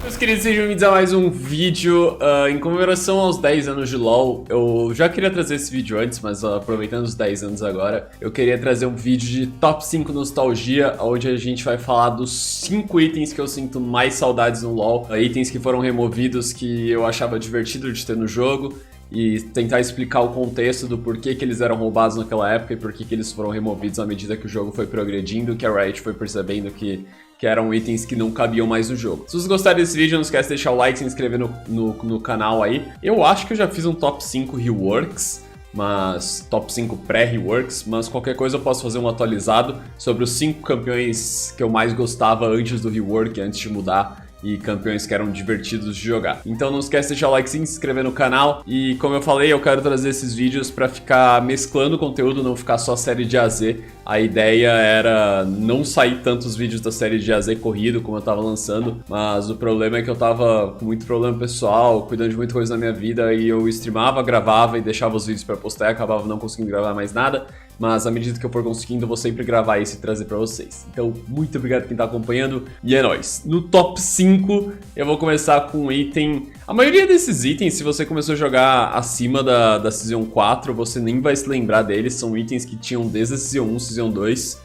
Meus queridos, sejam bem-vindos a mais um vídeo em comemoração aos 10 anos de LoL. Eu já queria trazer esse vídeo antes, mas aproveitando os 10 anos agora, eu queria trazer um vídeo de top 5 nostalgia, onde a gente vai falar dos 5 itens que eu sinto mais saudades no LoL, itens que foram removidos que eu achava divertido de ter no jogo, e tentar explicar o contexto do porquê que eles eram roubados naquela época e porquê que eles foram removidos à medida que o jogo foi progredindo, que a Riot foi percebendo que eram itens que não cabiam mais no jogo. Se vocês gostaram desse vídeo, não esquece de deixar o like e se inscrever no canal aí. Eu acho que eu já fiz um top 5 reworks, mas top 5 pré-reworks, mas qualquer coisa eu posso fazer um atualizado sobre os 5 campeões que eu mais gostava antes do rework, antes de mudar, e campeões que eram divertidos de jogar. Então não esquece de deixar o like, se inscrever no canal, e como eu falei, eu quero trazer esses vídeos pra ficar mesclando o conteúdo, não ficar só série de AZ. A ideia era não sair tantos vídeos da série de AZ corrido como eu tava lançando, mas o problema é que eu tava com muito problema pessoal, cuidando de muita coisa na minha vida, e eu streamava, gravava e deixava os vídeos pra postar e acabava não conseguindo gravar mais nada. Mas à medida que eu for conseguindo, eu vou sempre gravar isso e trazer pra vocês. Então, muito obrigado quem tá acompanhando, e é nóis. No top 5, eu vou começar com um item... A maioria desses itens, se você começou a jogar acima da Season 4, você nem vai se lembrar deles. São itens que tinham desde a Season 1, Season 2,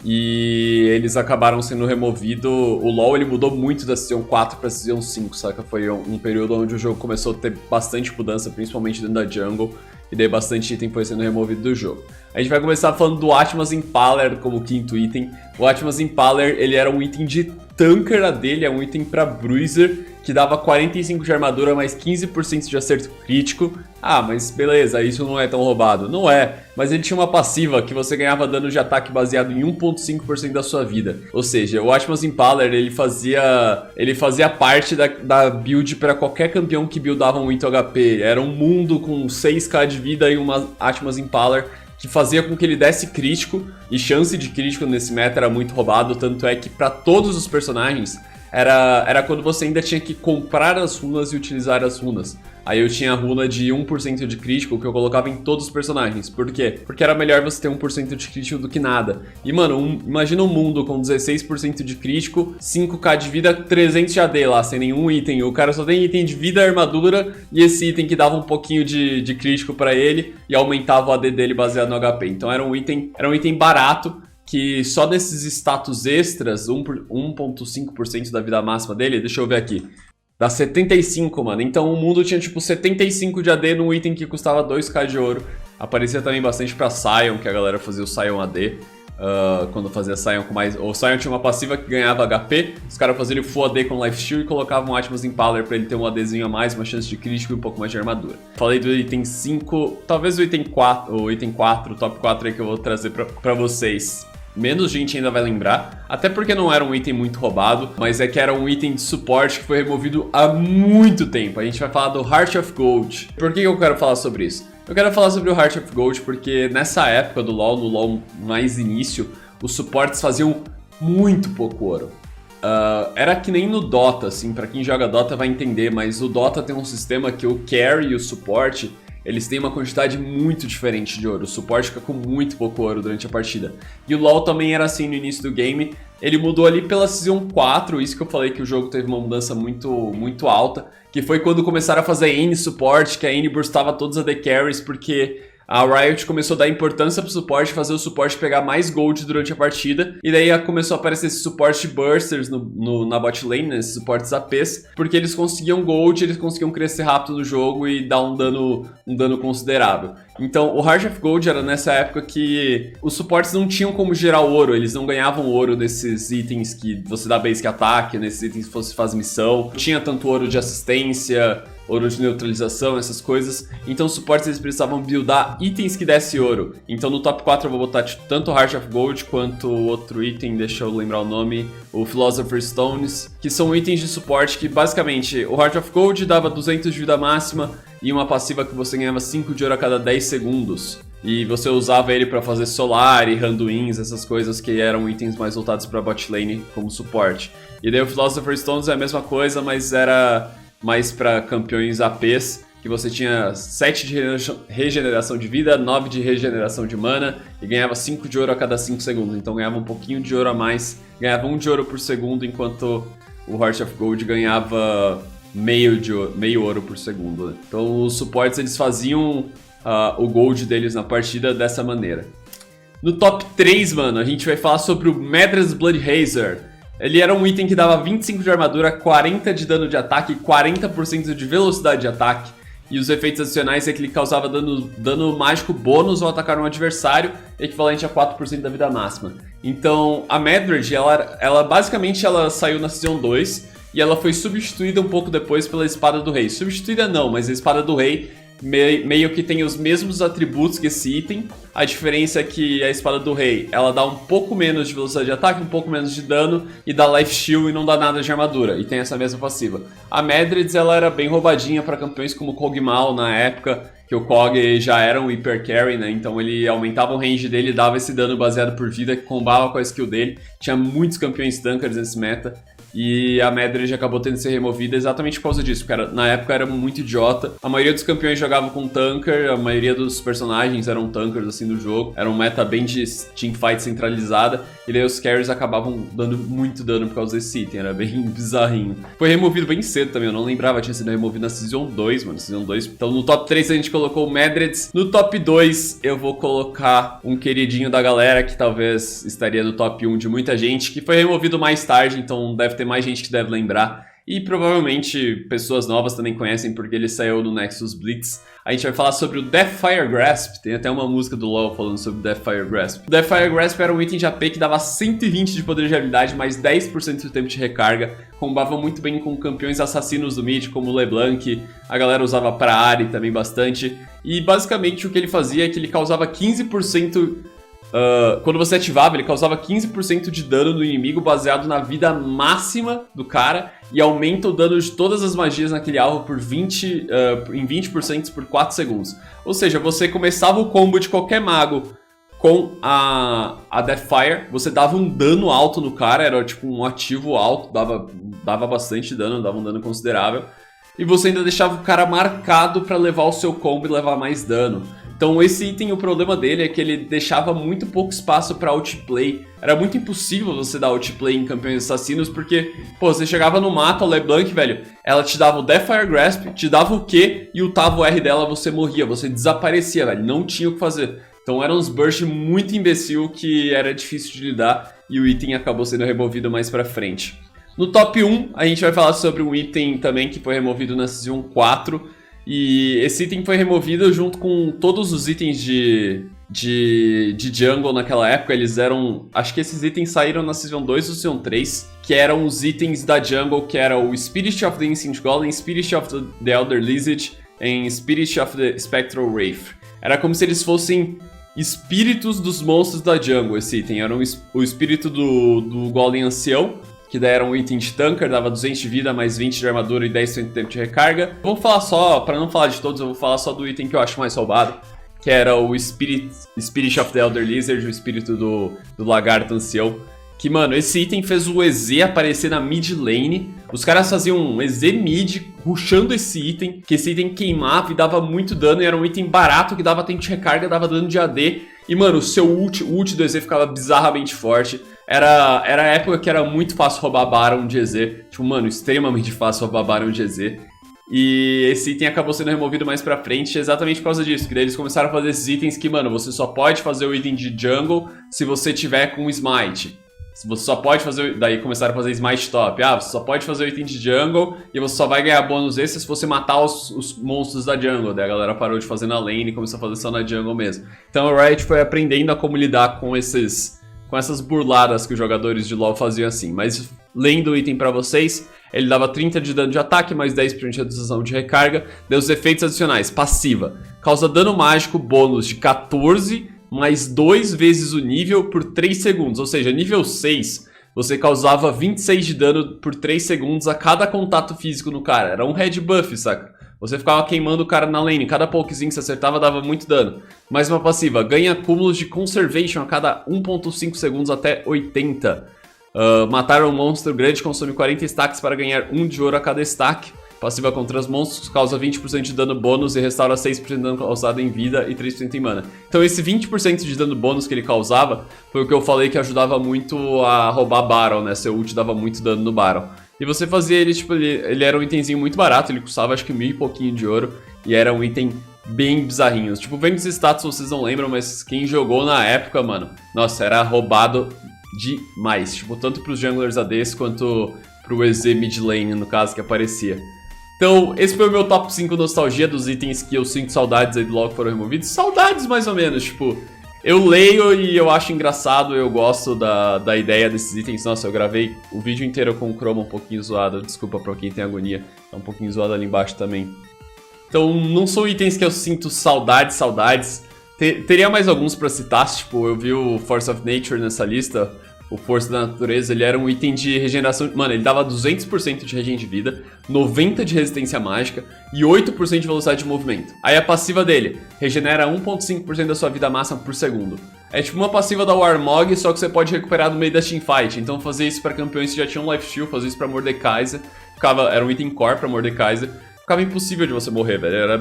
e eles acabaram sendo removidos. O LoL ele mudou muito da Season 4 pra Season 5, saca? Foi um período onde o jogo começou a ter bastante mudança, principalmente dentro da jungle, e daí bastante item foi sendo removido do jogo. A gente vai começar falando do Atmas Impaler como quinto item. O Atmas Impaler, ele era um item de tanker dele, é um item pra bruiser, que dava 45 de armadura mais 15% de acerto crítico. Ah, mas beleza, isso não é tão roubado. Não é, mas ele tinha uma passiva que você ganhava dano de ataque baseado em 1.5% da sua vida. Ou seja, o Atmas Impaler, ele fazia parte da build para qualquer campeão que buildava muito HP. Era um mundo com 6k de vida e uma Atmas Impaler que fazia com que ele desse crítico, e chance de crítico nesse meta era muito roubado, tanto é que para todos os personagens era quando você ainda tinha que comprar as runas e utilizar as runas. Aí eu tinha a runa de 1% de crítico que eu colocava em todos os personagens. Por quê? Porque era melhor você ter 1% de crítico do que nada. E mano, imagina um mundo com 16% de crítico, 5k de vida, 300 de AD lá, sem nenhum item. O cara só tem item de vida, armadura e esse item que dava um pouquinho de crítico pra ele e aumentava o AD dele baseado no HP. Então era um item barato, que só desses status extras, 1.5% da vida máxima dele, deixa eu ver aqui, dá 75, mano. Então o mundo tinha tipo 75 de AD num item que custava 2k de ouro. Aparecia também bastante pra Sion, que a galera fazia o Sion AD. Quando fazia Sion com mais... O Sion tinha uma passiva que ganhava HP, os caras faziam ele full AD com Lifesteal e colocavam um Atmas Impaler pra ele ter um ADzinho a mais, uma chance de crítico e um pouco mais de armadura. Falei do item 5, talvez o item 4, o top 4 aí que eu vou trazer pra vocês. Menos gente ainda vai lembrar, até porque não era um item muito roubado, mas é que era um item de suporte que foi removido há muito tempo. A gente vai falar do Heart of Gold. Por que eu quero falar sobre isso? Eu quero falar sobre o Heart of Gold porque nessa época do LoL, no LoL mais início, os suportes faziam muito pouco ouro. Era que nem no Dota, assim, pra quem joga Dota vai entender, mas o Dota tem um sistema que o carry e o suporte, eles têm uma quantidade muito diferente de ouro. O suporte fica com muito pouco ouro durante a partida. E o LoL também era assim no início do game. Ele mudou ali pela Season 4, isso que eu falei que o jogo teve uma mudança muito alta, que foi quando começaram a fazer N suporte, que a N burstava todos as AD Carries, porque a Riot começou a dar importância pro suporte, fazer o suporte pegar mais gold durante a partida, e daí começou a aparecer esse suporte bursters na bot lane, né, esses suportes APs, porque eles conseguiam gold, eles conseguiam crescer rápido no jogo e dar um dano considerável. Então o Heart of Gold era nessa época que os suportes não tinham como gerar ouro, eles não ganhavam ouro desses itens que você dá basic ataque, nesses itens que você faz missão, não tinha tanto ouro de assistência, ouro de neutralização, essas coisas. Então os suportes eles precisavam buildar itens que desse ouro. Então no top 4 eu vou botar tanto o Heart of Gold quanto o outro item, deixa eu lembrar o nome, o Philosopher's Stones, que são itens de suporte que basicamente o Heart of Gold dava 200 de vida máxima e uma passiva que você ganhava 5 de ouro a cada 10 segundos. E você usava ele pra fazer solar e randuins, essas coisas que eram itens mais voltados pra bot lane como suporte. E daí o Philosopher's Stones é a mesma coisa, mas era mais para campeões APs, que você tinha 7 de regeneração de vida, 9 de regeneração de mana e ganhava 5 de ouro a cada 5 segundos. Então ganhava um pouquinho de ouro a mais, ganhava 1 de ouro por segundo, enquanto o Heart of Gold ganhava meio ouro por segundo. Né? Então os suportes eles faziam o gold deles na partida dessa maneira. No top 3, mano, a gente vai falar sobre o Madred's Bloodhazer. Ele era um item que dava 25 de armadura, 40 de dano de ataque e 40% de velocidade de ataque. E os efeitos adicionais é que ele causava dano mágico bônus ao atacar um adversário, equivalente a 4% da vida máxima. Então, a Madred, ela basicamente saiu na Season 2 e ela foi substituída um pouco depois pela Espada do Rei. Substituída não, mas a Espada do Rei meio que tem os mesmos atributos que esse item. A diferença é que a Espada do Rei, ela dá um pouco menos de velocidade de ataque, um pouco menos de dano e dá life steal e não dá nada de armadura, e tem essa mesma passiva. A Madred, ela era bem roubadinha para campeões como Kog'Maw na época, que o Kog já era um hyper carry, né? Então ele aumentava o range dele e dava esse dano baseado por vida que combava com a skill dele. Tinha muitos campeões tankers nesse meta. E a Madred acabou tendo que ser removida exatamente por causa disso, porque na época era muito idiota. A maioria dos campeões jogavam com tanker, a maioria dos personagens eram tankers assim no jogo. Era um meta bem de teamfight centralizada, e daí os carries acabavam dando muito dano por causa desse item, era bem bizarrinho. Foi removido bem cedo também, eu não lembrava, tinha sido removido na Season 2, mano, Season 2. Então no top 3 a gente colocou o Madred. No top 2 eu vou colocar um queridinho da galera que talvez estaria no top 1 de muita gente, que foi removido mais tarde, então deve ter mais gente que deve lembrar. E provavelmente pessoas novas também conhecem porque ele saiu no Nexus Blitz. A gente vai falar sobre o Deathfire Grasp. Tem até uma música do LoL falando sobre o Deathfire Grasp. O Deathfire Grasp era um item de AP que dava 120 de poder de habilidade, mais 10% do tempo de recarga. Combava muito bem com campeões assassinos do mid, como o LeBlanc. A galera usava pra Ahri também bastante. E basicamente o que ele fazia é que ele causava 15%... quando você ativava, ele causava 15% de dano no inimigo baseado na vida máxima do cara e aumenta o dano de todas as magias naquele alvo por em 20% por 4 segundos. Ou seja, você começava o combo de qualquer mago com a Deathfire, você dava um dano alto no cara, era tipo um ativo alto, dava bastante dano, dava um dano considerável. E você ainda deixava o cara marcado para levar o seu combo e levar mais dano. Então esse item, o problema dele é que ele deixava muito pouco espaço para outplay. Era muito impossível você dar outplay em campeões assassinos, porque, pô, você chegava no mato, a LeBlanc, velho, ela te dava o Deathfire Grasp, te dava o Q e ultava o R dela, você morria, você desaparecia, velho, não tinha o que fazer. Então era uns burst muito imbecil que era difícil de lidar e o item acabou sendo removido mais pra frente. No top 1, a gente vai falar sobre um item também que foi removido na Season 4, e esse item foi removido junto com todos os itens de jungle naquela época. Eles eram... Acho que esses itens saíram na Season 2 ou Season 3, que eram os itens da jungle, que era o Spirit of the Ancient Golem, Spirit of the Elder Lizard e Spirit of the Spectral Wraith. Era como se eles fossem espíritos dos monstros da jungle, esse item. Era o espírito do Golem Ancião, que daí era um item de tanker, dava 200 de vida, mais 20 de armadura e 10% de tempo de recarga. Vou falar só, para não falar de todos, eu vou falar só do item que eu acho mais roubado, que era o Spirit of the Elder Lizard, o espírito do lagarto ancião. Que, mano, esse item fez o EZ aparecer na mid lane. Os caras faziam um EZ mid, rushando esse item, que esse item queimava e dava muito dano, e era um item barato que dava tempo de recarga, dava dano de AD. E, mano, o seu ult do EZ ficava bizarramente forte. Era a época que era muito fácil roubar Baron de EZ. Tipo, mano, extremamente fácil roubar Baron de EZ. E esse item acabou sendo removido mais pra frente exatamente por causa disso. Que daí eles começaram a fazer esses itens que, mano, você só pode fazer o item de jungle se você tiver com Smite. Você só pode fazer... Daí começaram a fazer Smite top. Ah, você só pode fazer o item de jungle e você só vai ganhar bônus extra se você matar os monstros da jungle. Daí a galera parou de fazer na lane e começou a fazer só na jungle mesmo. Então o Riot foi aprendendo a como lidar com essas burladas que os jogadores de LoL faziam assim. Mas lendo o item pra vocês, ele dava 30 de dano de ataque, mais 10% de redução de recarga. Deu os efeitos adicionais. Passiva. Causa dano mágico bônus de 14, mais 2 vezes o nível por 3 segundos. Ou seja, nível 6, você causava 26 de dano por 3 segundos a cada contato físico no cara. Era um red buff, saca? Você ficava queimando o cara na lane, cada pokezinho que você acertava dava muito dano. Mais uma passiva, ganha acúmulos de Conservation a cada 1.5 segundos até 80. Matar um monstro grande consome 40 stacks para ganhar 1 de ouro a cada stack. Passiva contra os monstros, causa 20% de dano bônus e restaura 6% de dano causado em vida e 3% em mana. Então esse 20% de dano bônus que ele causava foi o que eu falei que ajudava muito a roubar Baron, né? Seu ult dava muito dano no Baron. E você fazia ele, tipo, ele era um itemzinho muito barato, ele custava acho que 1000 e pouquinho de ouro. E era um item bem bizarrinho. Tipo, vendo os status vocês não lembram, mas quem jogou na época, mano, nossa, era roubado demais. Tipo, tanto pros junglers ADs quanto pro EZ mid lane, no caso, que aparecia. Então, esse foi o meu top 5 nostalgia dos itens que eu sinto saudades aí do LoL que foram removidos. Saudades, mais ou menos, tipo... Eu leio e eu acho engraçado, eu gosto da ideia desses itens. Nossa, eu gravei o vídeo inteiro com o chroma um pouquinho zoado. Desculpa pra quem tem agonia, tá um pouquinho zoado ali embaixo também. Então, não são itens que eu sinto saudades. Teria mais alguns pra citar, tipo, eu vi o Force of Nature nessa lista. O Força da Natureza, ele era um item de regeneração... Mano, ele dava 200% de regen de vida, 90% de resistência mágica e 8% de velocidade de movimento. Aí a passiva dele regenera 1.5% da sua vida máxima por segundo. É tipo uma passiva da Warmog, só que você pode recuperar no meio da teamfight. Então fazer isso pra campeões que já tinham life steal, fazer isso pra Mordekaiser, era um item core pra Mordekaiser. Ficava impossível de você morrer, velho. Era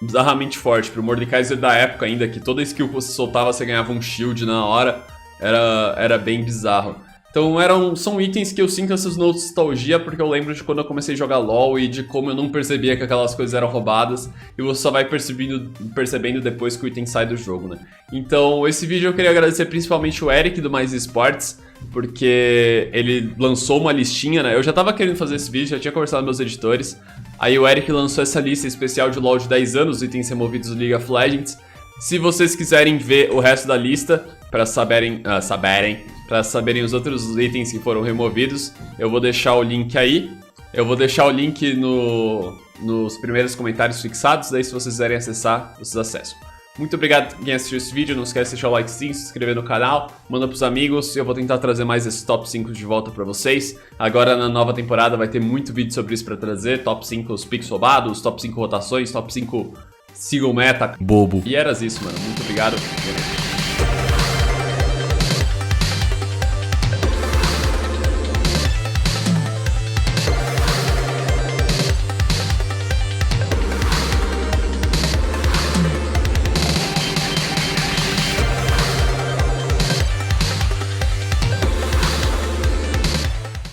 bizarramente forte. Pro Mordekaiser da época ainda, que toda skill que você soltava, você ganhava um shield na hora. Era bem bizarro. Então são itens que eu sinto essa nostalgia porque eu lembro de quando eu comecei a jogar LoL e de como eu não percebia que aquelas coisas eram roubadas e você só vai percebendo depois que o item sai do jogo, né? Então esse vídeo eu queria agradecer principalmente o Eric do Mais Esportes, porque ele lançou uma listinha, né? Eu já tava querendo fazer esse vídeo, já tinha conversado com meus editores. Aí o Eric lançou essa lista especial de LoL de 10 anos, itens removidos do League of Legends. Se vocês quiserem ver o resto da lista, para saberem os outros itens que foram removidos, eu vou deixar o link aí. Eu vou deixar o link nos primeiros comentários fixados, daí se vocês quiserem acessar, vocês acessam. Muito obrigado quem assistiu esse vídeo, não esquece de deixar o likezinho, se inscrever no canal, manda pros amigos, eu vou tentar trazer mais esse top 5 de volta pra vocês. Agora na nova temporada vai ter muito vídeo sobre isso pra trazer, top 5 os picks roubados, top 5 rotações, top 5 single meta, bobo. E era isso, mano, muito obrigado.